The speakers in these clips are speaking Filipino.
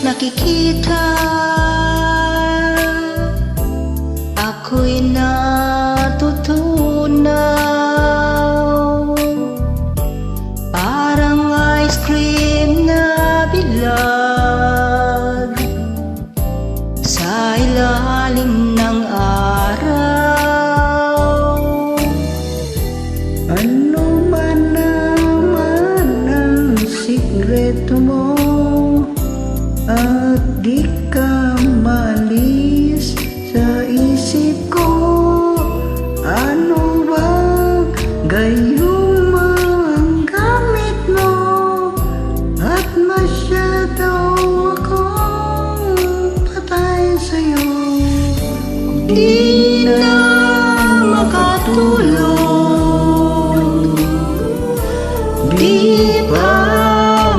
nakikita, ako'y natutunaw. Parang ice cream na bilog sa ilalim ng araw. Ano man naman ang sikreto mo, at di ka malis sa isip ko. Ano ba gayong mga gamit mo, at masyado akong patay sa'yo. Di na makatulog, di pa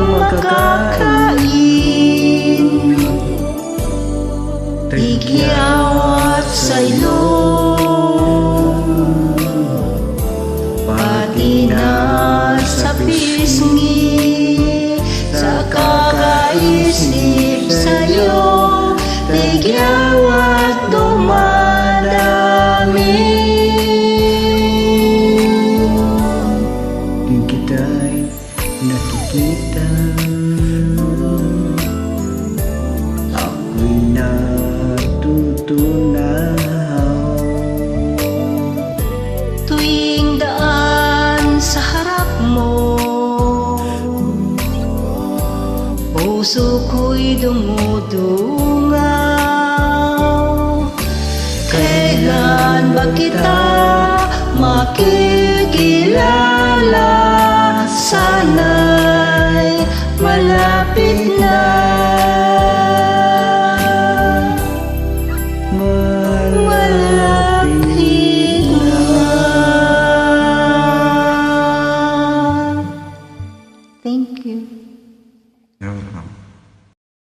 makakain, igyawat sa ilong, pati na sa pisngi. Sa kakaisip sa'yo, igyawat dumadami. Di kita'y nakikita, ako'y natutunaw. Tuwing daan sa harap mo, puso ko'y dumudungaw. Kailan ba kita makikilala? Sana